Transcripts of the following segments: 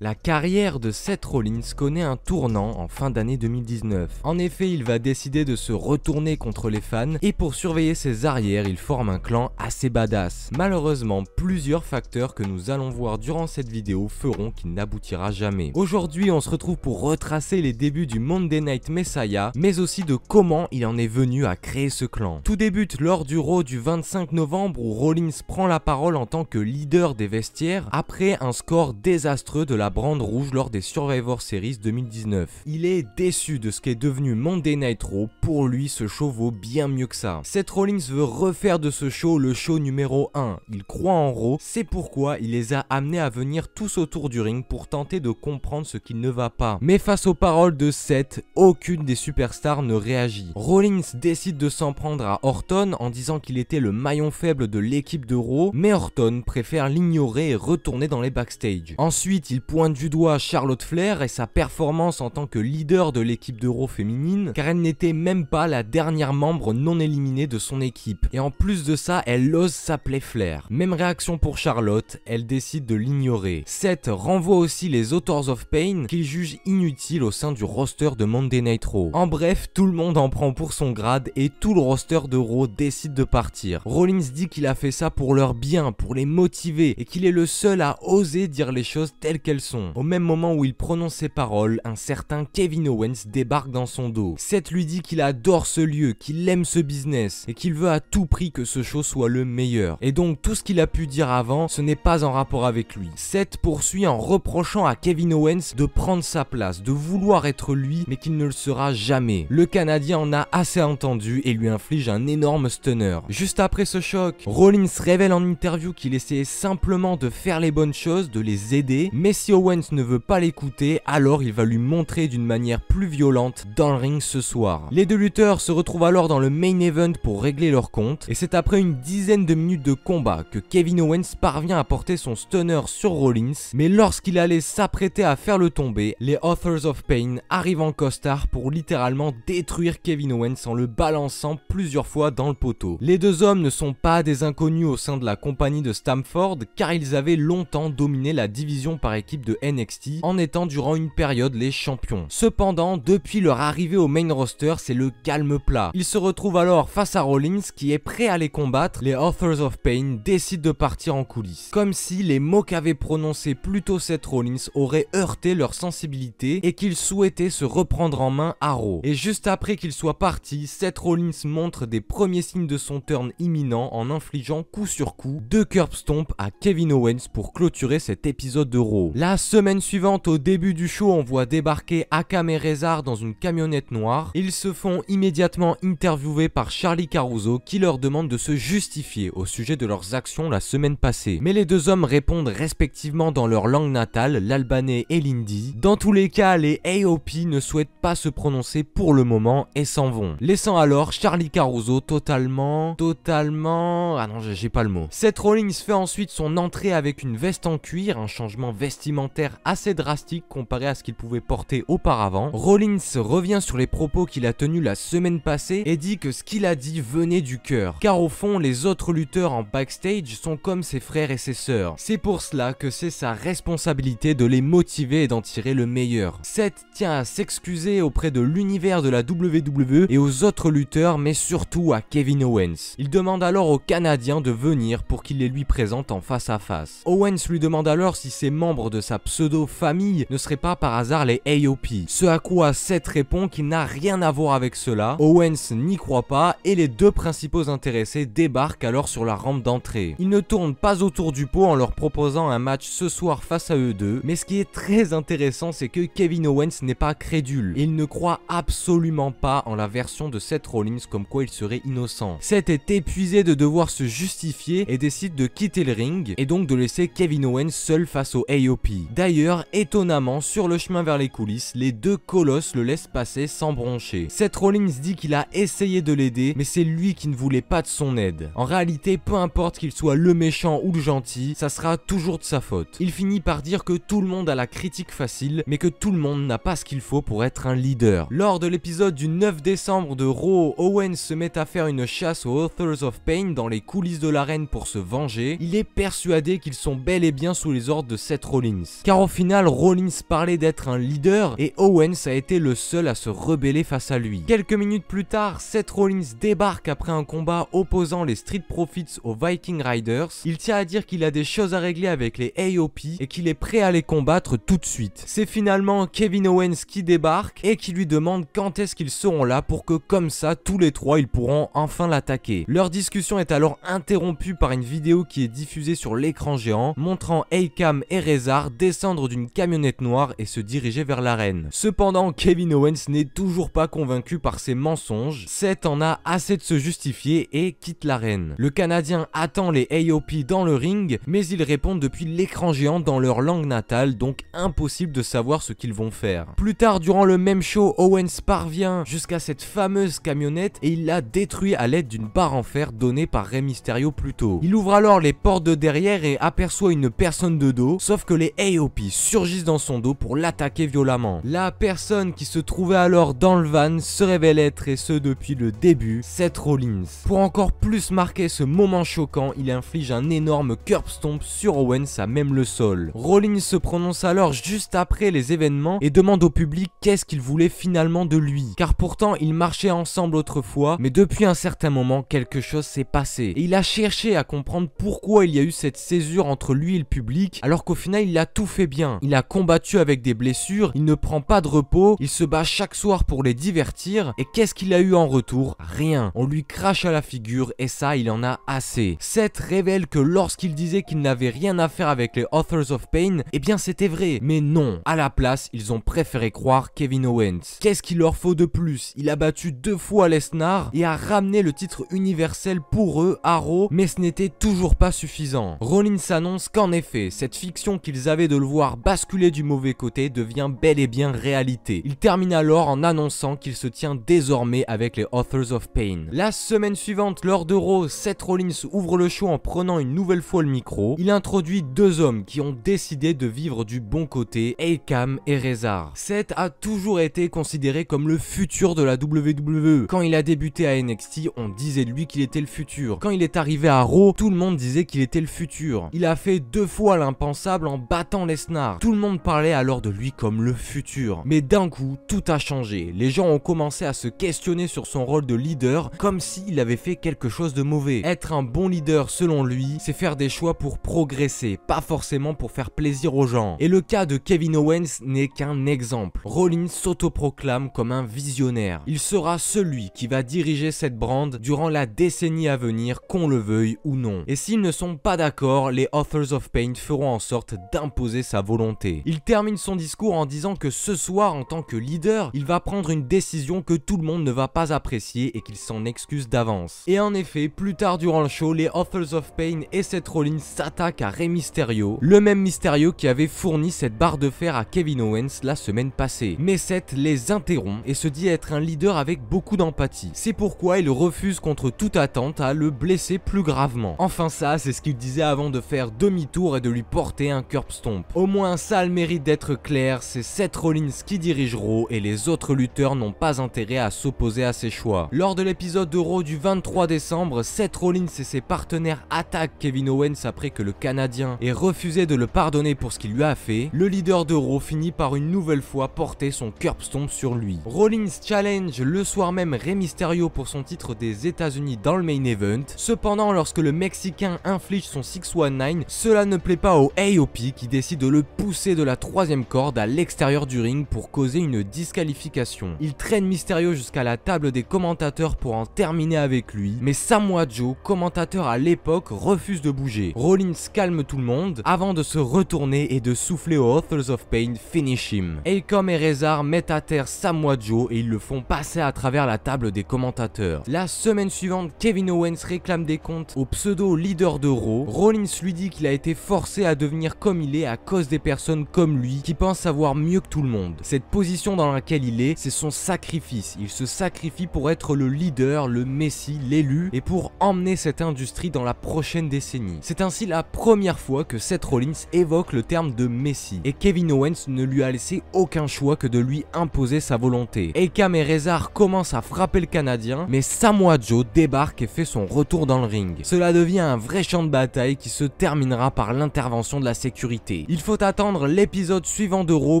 La carrière de Seth Rollins connaît un tournant en fin d'année 2019. En effet, il va décider de se retourner contre les fans et pour surveiller ses arrières, il forme un clan assez badass. Malheureusement, plusieurs facteurs que nous allons voir durant cette vidéo feront qu'il n'aboutira jamais. Aujourd'hui, on se retrouve pour retracer les débuts du Monday Night Messiah, mais aussi de comment il en est venu à créer ce clan. Tout débute lors du Raw du 25 novembre où Rollins prend la parole en tant que leader des vestiaires après un score désastreux de la brande rouge lors des Survivor Series 2019. Il est déçu de ce qu'est devenu Monday Night Raw, pour lui ce show vaut bien mieux que ça. Seth Rollins veut refaire de ce show le show numéro 1, il croit en Raw, c'est pourquoi il les a amenés à venir tous autour du ring pour tenter de comprendre ce qui ne va pas. Mais face aux paroles de Seth, aucune des superstars ne réagit. Rollins décide de s'en prendre à Orton en disant qu'il était le maillon faible de l'équipe de Raw, mais Orton préfère l'ignorer et retourner dans les backstage. Ensuite, il pointe du doigt Charlotte Flair et sa performance en tant que leader de l'équipe de Raw féminine, car elle n'était même pas la dernière membre non éliminée de son équipe. Et en plus de ça, elle ose s'appeler Flair. Même réaction pour Charlotte, elle décide de l'ignorer. Seth renvoie aussi les Authors of Pain qu'il juge inutiles au sein du roster de Monday Night Raw. En bref, tout le monde en prend pour son grade et tout le roster de Raw décide de partir. Rollins dit qu'il a fait ça pour leur bien, pour les motiver et qu'il est le seul à oser dire les choses telles qu'elles sont. Au même moment où il prononce ces paroles, un certain Kevin Owens débarque dans son dos. Seth lui dit qu'il adore ce lieu, qu'il aime ce business et qu'il veut à tout prix que ce show soit le meilleur. Et donc tout ce qu'il a pu dire avant, ce n'est pas en rapport avec lui. Seth poursuit en reprochant à Kevin Owens de prendre sa place, de vouloir être lui, mais qu'il ne le sera jamais. Le Canadien en a assez entendu et lui inflige un énorme stunner. Juste après ce choc, Rollins révèle en interview qu'il essayait simplement de faire les bonnes choses, de les aider, mais si Owens ne veut pas l'écouter, alors il va lui montrer d'une manière plus violente dans le ring ce soir. Les deux lutteurs se retrouvent alors dans le main event pour régler leur compte, et c'est après une dizaine de minutes de combat que Kevin Owens parvient à porter son stunner sur Rollins, mais lorsqu'il allait s'apprêter à faire le tomber, les Authors of Pain arrivent en costard pour littéralement détruire Kevin Owens en le balançant plusieurs fois dans le poteau. Les deux hommes ne sont pas des inconnus au sein de la compagnie de Stamford, car ils avaient longtemps dominé la division par équipe de NXT en étant durant une période les champions. Cependant, depuis leur arrivée au main roster, c'est le calme plat. Ils se retrouvent alors face à Rollins qui est prêt à les combattre. Les Authors of Pain décident de partir en coulisses. Comme si les mots qu'avait prononcés plus tôt Seth Rollins auraient heurté leur sensibilité et qu'ils souhaitaient se reprendre en main à Raw. Et juste après qu'ils soient partis, Seth Rollins montre des premiers signes de son turn imminent en infligeant coup sur coup 2 curb stomp à Kevin Owens pour clôturer cet épisode de Raw. La semaine suivante, au début du show, on voit débarquer Akam et Rezar dans une camionnette noire. Ils se font immédiatement interviewer par Charly Caruso qui leur demande de se justifier au sujet de leurs actions la semaine passée. Mais les deux hommes répondent respectivement dans leur langue natale, l'albanais et l'hindi. Dans tous les cas, les AOP ne souhaitent pas se prononcer pour le moment et s'en vont. Laissant alors Charly Caruso totalement... Ah non, j'ai pas le mot. Seth Rollins fait ensuite son entrée avec une veste en cuir, un changement vestimentaire assez drastique comparé à ce qu'il pouvait porter auparavant. Rollins revient sur les propos qu'il a tenus la semaine passée et dit que ce qu'il a dit venait du cœur, car au fond les autres lutteurs en backstage sont comme ses frères et ses sœurs. C'est pour cela que c'est sa responsabilité de les motiver et d'en tirer le meilleur. Seth tient à s'excuser auprès de l'univers de la WWE et aux autres lutteurs, mais surtout à Kevin Owens. Il demande alors au Canadien de venir pour qu'il les lui présente en face à face. Owens lui demande alors si ses membres de sa pseudo-famille ne seraient pas par hasard les AOP. Ce à quoi Seth répond qu'il n'a rien à voir avec cela. Owens n'y croit pas et les deux principaux intéressés débarquent alors sur la rampe d'entrée. Ils ne tournent pas autour du pot en leur proposant un match ce soir face à eux deux, mais ce qui est très intéressant, c'est que Kevin Owens n'est pas crédule et il ne croit absolument pas en la version de Seth Rollins comme quoi il serait innocent. Seth est épuisé de devoir se justifier et décide de quitter le ring et donc de laisser Kevin Owens seul face au AOP. D'ailleurs, étonnamment, sur le chemin vers les coulisses, les deux colosses le laissent passer sans broncher. Seth Rollins dit qu'il a essayé de l'aider, mais c'est lui qui ne voulait pas de son aide. En réalité, peu importe qu'il soit le méchant ou le gentil, ça sera toujours de sa faute. Il finit par dire que tout le monde a la critique facile, mais que tout le monde n'a pas ce qu'il faut pour être un leader. Lors de l'épisode du 9 décembre de Raw, Owens se met à faire une chasse aux Authors of Pain dans les coulisses de l'arène pour se venger. Il est persuadé qu'ils sont bel et bien sous les ordres de Seth Rollins. Car au final, Rollins parlait d'être un leader et Owens a été le seul à se rebeller face à lui. Quelques minutes plus tard, Seth Rollins débarque après un combat opposant les Street Profits aux Viking Riders. Il tient à dire qu'il a des choses à régler avec les AOP et qu'il est prêt à les combattre tout de suite. C'est finalement Kevin Owens qui débarque et qui lui demande quand est-ce qu'ils seront là pour que comme ça, tous les trois, ils pourront enfin l'attaquer. Leur discussion est alors interrompue par une vidéo qui est diffusée sur l'écran géant, montrant Akam et Rezar descendre d'une camionnette noire et se diriger vers l'arène. Cependant, Kevin Owens n'est toujours pas convaincu par ses mensonges. Seth en a assez de se justifier et quitte l'arène. Le Canadien attend les AOP dans le ring, mais ils répondent depuis l'écran géant dans leur langue natale, donc impossible de savoir ce qu'ils vont faire. Plus tard, durant le même show, Owens parvient jusqu'à cette fameuse camionnette et il la détruit à l'aide d'une barre en fer donnée par Rey Mysterio plus tôt. Il ouvre alors les portes de derrière et aperçoit une personne de dos, sauf que les AOP surgissent dans son dos pour l'attaquer violemment. La personne qui se trouvait alors dans le van se révèle être, et ce depuis le début, Seth Rollins. Pour encore plus marquer ce moment choquant, il inflige un énorme curb stomp sur Owens à même le sol. Rollins se prononce alors juste après les événements et demande au public qu'est-ce qu'il voulait finalement de lui. Car pourtant, ils marchaient ensemble autrefois, mais depuis un certain moment, quelque chose s'est passé. Et il a cherché à comprendre pourquoi il y a eu cette césure entre lui et le public, alors qu'au final, il a tout fait bien. Il a combattu avec des blessures, il ne prend pas de repos, il se bat chaque soir pour les divertir, et qu'est-ce qu'il a eu en retour? Rien. On lui crache à la figure, et ça, il en a assez. Seth révèle que lorsqu'il disait qu'il n'avait rien à faire avec les Authors of Pain, eh bien c'était vrai, mais non. À la place, ils ont préféré croire Kevin Owens. Qu'est-ce qu'il leur faut de plus? Il a battu 2 fois Lesnar et a ramené le titre universel pour eux à Raw, mais ce n'était toujours pas suffisant. Rollins annonce qu'en effet, cette fiction qu'ils avaient de le voir basculer du mauvais côté devient bel et bien réalité. Il termine alors en annonçant qu'il se tient désormais avec les Authors of Pain. La semaine suivante, lors de Raw, Seth Rollins ouvre le show en prenant une nouvelle fois le micro. Il introduit 2 hommes qui ont décidé de vivre du bon côté, Akam et Rezar. Seth a toujours été considéré comme le futur de la WWE. Quand il a débuté à NXT, on disait de lui qu'il était le futur. Quand il est arrivé à Raw, tout le monde disait qu'il était le futur. Il a fait 2 fois l'impensable en battant Lesnar. Tout le monde parlait alors de lui comme le futur. Mais d'un coup, tout a changé. Les gens ont commencé à se questionner sur son rôle de leader, comme s'il avait fait quelque chose de mauvais. Être un bon leader selon lui, c'est faire des choix pour progresser, pas forcément pour faire plaisir aux gens. Et le cas de Kevin Owens n'est qu'un exemple. Rollins s'autoproclame comme un visionnaire. Il sera celui qui va diriger cette brand durant la décennie à venir, qu'on le veuille ou non. Et s'ils ne sont pas d'accord, les Authors of Pain feront en sorte d'imposer sa volonté. Il termine son discours en disant que ce soir, en tant que leader, il va prendre une décision que tout le monde ne va pas apprécier et qu'il s'en excuse d'avance. Et en effet, plus tard durant le show, les Authors of Pain et Seth Rollins s'attaquent à Rey Mysterio, le même Mysterio qui avait fourni cette barre de fer à Kevin Owens la semaine passée. Mais Seth les interrompt et se dit être un leader avec beaucoup d'empathie. C'est pourquoi il refuse contre toute attente à le blesser plus gravement. Enfin ça, c'est ce qu'il disait avant de faire demi-tour et de lui porter un curb stomp. Au moins ça a le mérite d'être clair, c'est Seth Rollins qui dirige Raw et les autres lutteurs n'ont pas intérêt à s'opposer à ses choix. Lors de l'épisode de Raw du 23 décembre, Seth Rollins et ses partenaires attaquent Kevin Owens après que le Canadien ait refusé de le pardonner pour ce qu'il lui a fait. Le leader de Raw finit par une nouvelle fois porter son curb stomp sur lui. Rollins challenge le soir même Rey Mysterio pour son titre des États-Unis dans le main event. Cependant, lorsque le Mexicain inflige son 619, cela ne plaît pas au AOP qui décide de le pousser de la 3e corde à l'extérieur du ring pour causer une disqualification. Il traîne Mysterio jusqu'à la table des commentateurs pour en terminer avec lui, mais Samoa Joe, commentateur à l'époque, refuse de bouger. Rollins calme tout le monde avant de se retourner et de souffler aux Authors of Pain finish him. Akam et Rezar mettent à terre Samoa Joe et ils le font passer à travers la table des commentateurs. La semaine suivante, Kevin Owens réclame des comptes au pseudo leader de Raw. Rollins lui dit qu'il a été forcé à devenir comme il est à cause des personnes comme lui qui pensent savoir mieux que tout le monde. Cette position dans laquelle il est, c'est son sacrifice. Il se sacrifie pour être le leader, le messie, l'élu et pour emmener cette industrie dans la prochaine décennie. C'est ainsi la première fois que Seth Rollins évoque le terme de messie et Kevin Owens ne lui a laissé aucun choix que de lui imposer sa volonté. Akam et Rezar commencent à frapper le Canadien, mais Samoa Joe débarque et fait son retour dans le ring. Cela devient un vrai champ de bataille qui se terminera par l'intervention de la sécurité. Monday. Il faut attendre l'épisode suivant de Raw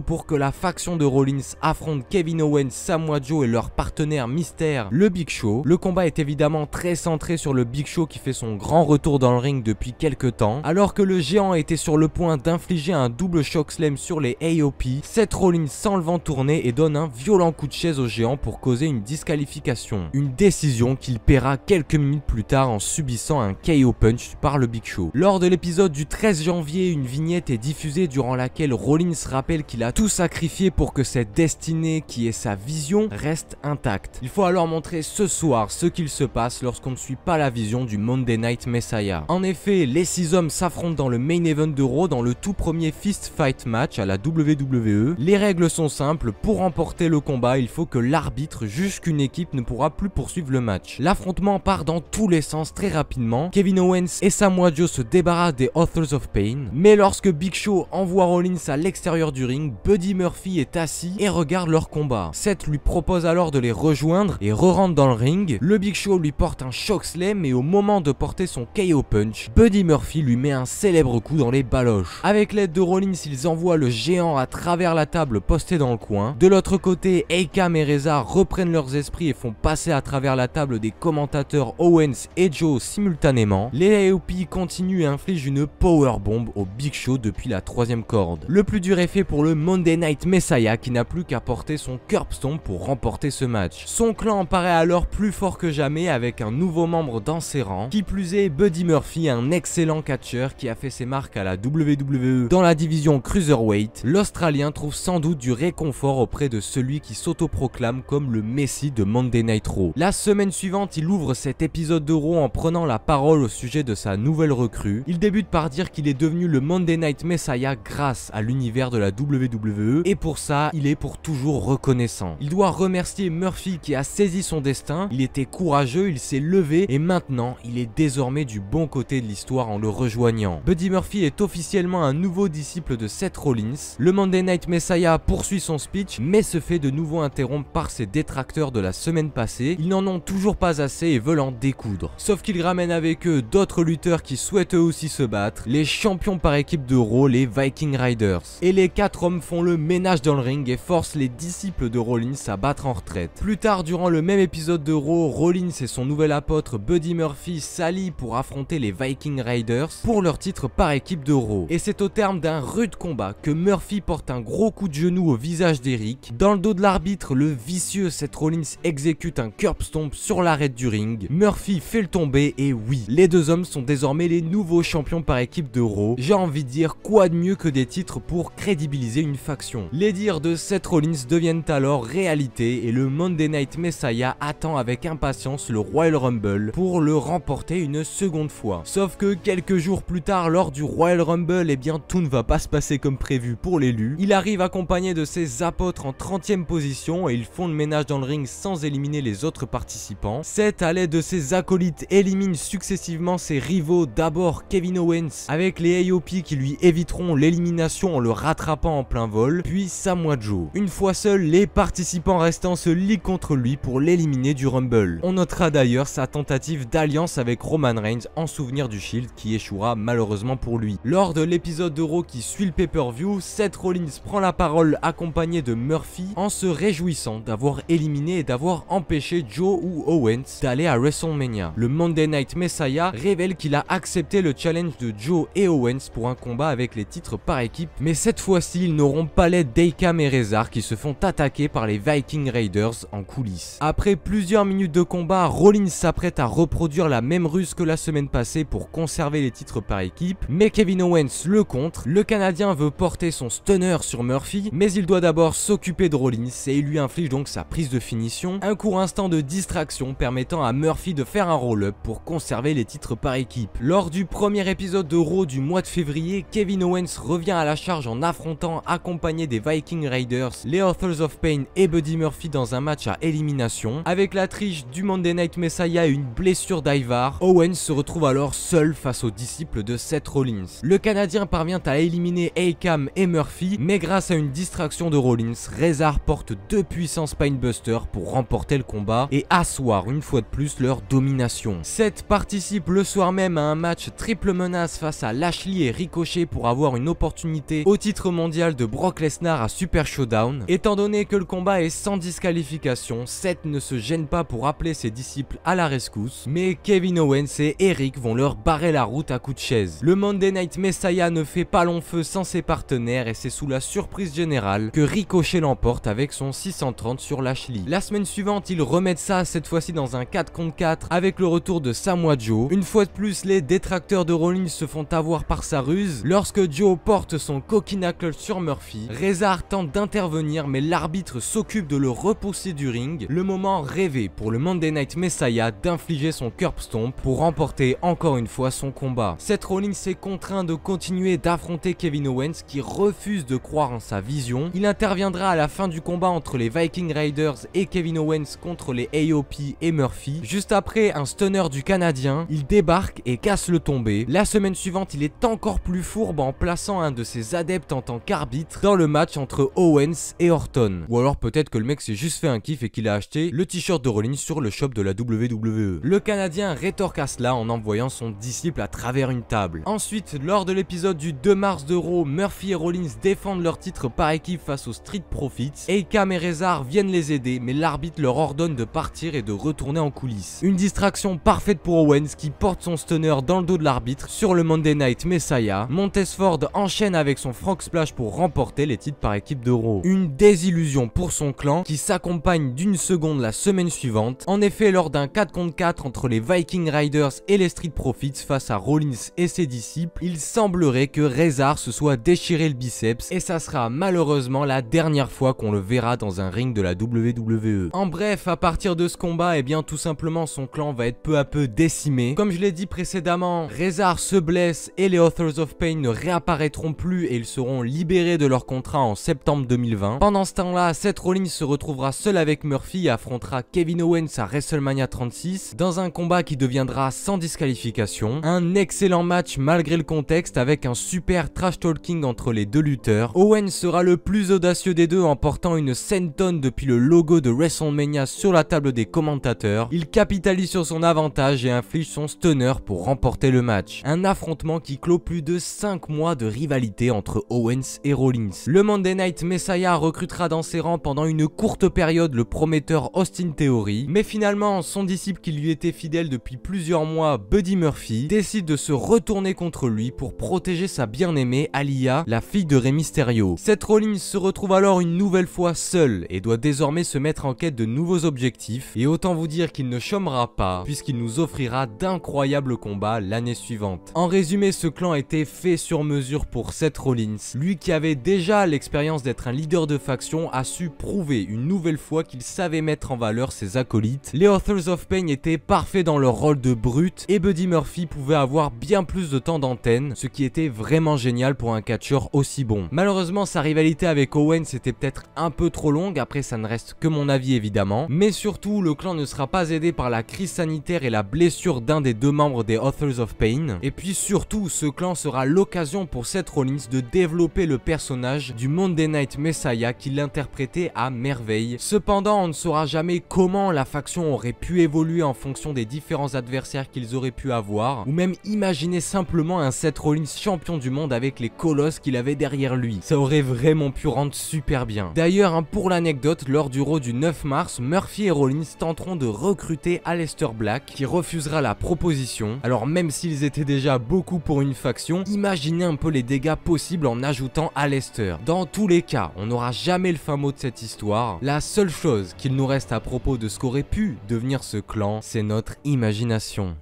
pour que la faction de Rollins affronte Kevin Owens, Samoa Joe et leur partenaire mystère, le Big Show. Le combat est évidemment très centré sur le Big Show qui fait son grand retour dans le ring depuis quelques temps. Alors que le géant était sur le point d'infliger un double chokeslam sur les AOP, Seth Rollins sent le vent tourner et donne un violent coup de chaise au géant pour causer une disqualification. Une décision qu'il paiera quelques minutes plus tard en subissant un KO punch par le Big Show. Lors de l'épisode du 13 janvier, une vignette est diffusée durant laquelle Rollins rappelle qu'il a tout sacrifié pour que cette destinée qui est sa vision reste intacte. Il faut alors montrer ce soir ce qu'il se passe lorsqu'on ne suit pas la vision du Monday Night Messiah. En effet, les 6 hommes s'affrontent dans le main event de Raw dans le tout premier Fist Fight match à la WWE. Les règles sont simples, pour remporter le combat, il faut que l'arbitre juge qu'une équipe ne pourra plus poursuivre le match. L'affrontement part dans tous les sens très rapidement. Kevin Owens et Samoa Joe se débarrassent des Authors of Pain, mais lorsque Big Show envoie Rollins à l'extérieur du ring, Buddy Murphy est assis et regarde leur combat. Seth lui propose alors de les rejoindre et re-rentre dans le ring. Le Big Show lui porte un chokeslam et au moment de porter son KO punch, Buddy Murphy lui met un célèbre coup dans les baloches. Avec l'aide de Rollins, ils envoient le géant à travers la table postée dans le coin. De l'autre côté, Akam et Reza reprennent leurs esprits et font passer à travers la table des commentateurs Owens et Joe simultanément. Les AOP continuent et infligent une powerbomb au Big Show depuis la 3e corde. Le plus dur est fait pour le Monday Night Messiah qui n'a plus qu'à porter son curb stomp pour remporter ce match. Son clan paraît alors plus fort que jamais avec un nouveau membre dans ses rangs. Qui plus est, Buddy Murphy, un excellent catcheur qui a fait ses marques à la WWE dans la division Cruiserweight. L'Australien trouve sans doute du réconfort auprès de celui qui s'autoproclame comme le Messie de Monday Night Raw. La semaine suivante, il ouvre cet épisode de Raw en prenant la parole au sujet de sa nouvelle recrue. Il débute par dire qu'il est devenu le Monday Night Messiah grâce à l'univers de la WWE et pour ça, il est pour toujours reconnaissant. Il doit remercier Murphy qui a saisi son destin, il était courageux, il s'est levé et maintenant, il est désormais du bon côté de l'histoire en le rejoignant. Buddy Murphy est officiellement un nouveau disciple de Seth Rollins. Le Monday Night Messiah poursuit son speech mais se fait de nouveau interrompre par ses détracteurs de la semaine passée. Ils n'en ont toujours pas assez et veulent en découdre. Sauf qu'ils ramènent avec eux d'autres lutteurs qui souhaitent eux aussi se battre, les champions par équipe de Raw, les Viking Riders. Et les 4 hommes font le ménage dans le ring et forcent les disciples de Rollins à battre en retraite. Plus tard, durant le même épisode de Raw, Rollins et son nouvel apôtre Buddy Murphy s'allient pour affronter les Viking Riders pour leur titre par équipe de Raw. Et c'est au terme d'un rude combat que Murphy porte un gros coup de genou au visage d'Eric. Dans le dos de l'arbitre, le vicieux Seth Rollins exécute un curb stomp sur l'arête du ring. Murphy fait le tomber et oui, les deux hommes sont désormais les nouveaux champions par équipe de Raw. J'ai envie de dire quoi de mieux que des titres pour crédibiliser une faction. Les dires de Seth Rollins deviennent alors réalité et le Monday Night Messiah attend avec impatience le Royal Rumble pour le remporter une seconde fois. Sauf que quelques jours plus tard, lors du Royal Rumble, eh bien tout ne va pas se passer comme prévu pour l'élu. Il arrive accompagné de ses apôtres en 30e position et ils font le ménage dans le ring sans éliminer les autres participants. Seth, à l'aide de ses acolytes, élimine successivement ses rivaux, d'abord Kevin Owens avec les AOP qui lui éviteront l'élimination en le rattrapant en plein vol, puis Samoa Joe. Une fois seuls, les participants restants se liguent contre lui pour l'éliminer du Rumble. On notera d'ailleurs sa tentative d'alliance avec Roman Reigns en souvenir du Shield qui échouera malheureusement pour lui. Lors de l'épisode de Raw qui suit le pay-per-view, Seth Rollins prend la parole accompagné de Murphy en se réjouissant d'avoir éliminé et d'avoir empêché Joe ou Owens d'aller à WrestleMania. Le Monday Night Messiah révèle qu'il a accepté le challenge de Joe et Owens pour un combat avec les titres par équipe, mais cette fois-ci ils n'auront pas l'aide d'Akam et Reza qui se font attaquer par les Viking Raiders en coulisses. Après plusieurs minutes de combat, Rollins s'apprête à reproduire la même ruse que la semaine passée pour conserver les titres par équipe, mais Kevin Owens le contre. Le Canadien veut porter son stunner sur Murphy, mais il doit d'abord s'occuper de Rollins et il lui inflige donc sa prise de finition, un court instant de distraction permettant à Murphy de faire un roll-up pour conserver les titres par équipe. Lors du premier épisode de Raw du mois de février, Kevin Owens revient à la charge en affrontant, accompagné des Viking Raiders, les Authors of Pain et Buddy Murphy dans un match à élimination. Avec la triche du Monday Night Messiah et une blessure d'Ivar, Owens se retrouve alors seul face aux disciples de Seth Rollins. Le Canadien parvient à éliminer Akam et Murphy, mais grâce à une distraction de Rollins, Reza porte 2 puissants Spinebusters pour remporter le combat et asseoir une fois de plus leur domination. Seth participe le soir même à un match triple menace face à Lashley et Ricochet pour pour avoir une opportunité au titre mondial de Brock Lesnar à Super Showdown. Étant donné que le combat est sans disqualification, Seth ne se gêne pas pour appeler ses disciples à la rescousse, mais Kevin Owens et Eric vont leur barrer la route à coups de chaise. Le Monday Night Messiah ne fait pas long feu sans ses partenaires et c'est sous la surprise générale que Ricochet l'emporte avec son 630 sur Lashley. La semaine suivante, ils remettent ça cette fois-ci dans un 4 contre 4 avec le retour de Samoa Joe. Une fois de plus, les détracteurs de Rollins se font avoir par sa ruse. Lorsque Joe porte son cocky knuckle sur Murphy, Rezar tente d'intervenir mais l'arbitre s'occupe de le repousser du ring. Le moment rêvé pour le Monday Night Messiah d'infliger son curb stomp pour remporter encore une fois son combat. Seth Rollins est contraint de continuer d'affronter Kevin Owens qui refuse de croire en sa vision. Il interviendra à la fin du combat entre les Viking Raiders et Kevin Owens contre les AOP et Murphy. Juste après un stunner du Canadien, il débarque et casse le tombé. La semaine suivante, il est encore plus fourbe en plaçant un de ses adeptes en tant qu'arbitre dans le match entre Owens et Orton. Ou alors peut-être que le mec s'est juste fait un kiff et qu'il a acheté le t-shirt de Rollins sur le shop de la WWE. Le Canadien rétorque à cela en envoyant son disciple à travers une table. Ensuite, lors de l'épisode du 2 mars de Raw, Murphy et Rollins défendent leur titre par équipe face aux Street Profits. Akam et Rezar viennent les aider, mais l'arbitre leur ordonne de partir et de retourner en coulisses. Une distraction parfaite pour Owens qui porte son stunner dans le dos de l'arbitre sur le Monday Night Messiah. Montesford enchaîne avec son frog splash pour remporter les titres par équipe de Raw. Une désillusion pour son clan qui s'accompagne d'une seconde la semaine suivante. En effet, lors d'un 4 contre 4 entre les Viking Riders et les Street Profits face à Rollins et ses disciples, il semblerait que Rezar se soit déchiré le biceps et ça sera malheureusement la dernière fois qu'on le verra dans un ring de la WWE. En bref, à partir de ce combat, tout simplement son clan va être peu à peu décimé. Comme je l'ai dit précédemment, Rezar se blesse et les Authors of Pain ne réapparaîtront plus et ils seront libérés de leur contrat en septembre 2020. Pendant ce temps-là, Seth Rollins se retrouvera seul avec Murphy et affrontera Kevin Owens à WrestleMania 36 dans un combat qui deviendra sans disqualification. Un excellent match malgré le contexte avec un super trash talking entre les deux lutteurs. Owens sera le plus audacieux des deux en portant une senton depuis le logo de WrestleMania sur la table des commentateurs. Il capitalise sur son avantage et inflige son stunner pour remporter le match. Un affrontement qui clôt plus de 5 mois de rivalité entre Owens et Rollins. Le Monday Night Messiah recrutera dans ses rangs pendant une courte période le prometteur Austin Theory, mais finalement son disciple qui lui était fidèle depuis plusieurs mois, Buddy Murphy, décide de se retourner contre lui pour protéger sa bien-aimée Aliyah, la fille de Rey Mysterio. Seth Rollins se retrouve alors une nouvelle fois seul et doit désormais se mettre en quête de nouveaux objectifs, et autant vous dire qu'il ne chômera pas puisqu'il nous offrira d'incroyables combats l'année suivante. En résumé, ce clan était fait sur mesure pour Seth Rollins. Lui qui avait déjà l'expérience d'être un leader de faction a su prouver une nouvelle fois qu'il savait mettre en valeur ses acolytes. Les Authors of Pain étaient parfaits dans leur rôle de brute et Buddy Murphy pouvait avoir bien plus de temps d'antenne, ce qui était vraiment génial pour un catcheur aussi bon. Malheureusement, sa rivalité avec Owens était peut-être un peu trop longue, après ça ne reste que mon avis évidemment, mais surtout le clan ne sera pas aidé par la crise sanitaire et la blessure d'un des deux membres des Authors of Pain, et puis surtout ce clan sera l'occasion pour Seth Rollins de développer le personnage du Monday Night Messiah qu'il interprétait à merveille. Cependant, on ne saura jamais comment la faction aurait pu évoluer en fonction des différents adversaires qu'ils auraient pu avoir, ou même imaginer simplement un Seth Rollins champion du monde avec les colosses qu'il avait derrière lui. Ça aurait vraiment pu rendre super bien. D'ailleurs, pour l'anecdote, lors du Raw du 9 mars, Murphy et Rollins tenteront de recruter Aleister Black, qui refusera la proposition. Alors même s'ils étaient déjà beaucoup pour une faction, imaginez un peu les dégâts possibles en ajoutant Aleister. Dans tous les cas, on n'aura jamais le fin mot de cette histoire. La seule chose qu'il nous reste à propos de ce qu'aurait pu devenir ce clan, c'est notre imagination.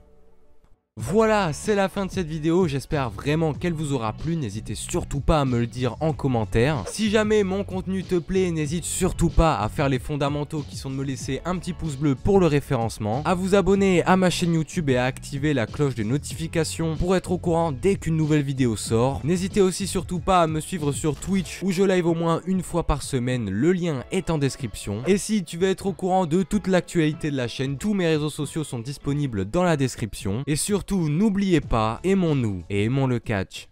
Voilà, c'est la fin de cette vidéo, j'espère vraiment qu'elle vous aura plu, n'hésitez surtout pas à me le dire en commentaire. Si jamais mon contenu te plaît, n'hésite surtout pas à faire les fondamentaux qui sont de me laisser un petit pouce bleu pour le référencement, à vous abonner à ma chaîne YouTube et à activer la cloche des notifications pour être au courant dès qu'une nouvelle vidéo sort. N'hésitez aussi surtout pas à me suivre sur Twitch où je live au moins une fois par semaine, le lien est en description. Et si tu veux être au courant de toute l'actualité de la chaîne, tous mes réseaux sociaux sont disponibles dans la description. Et surtout, n'oubliez pas, aimons-nous et aimons le catch.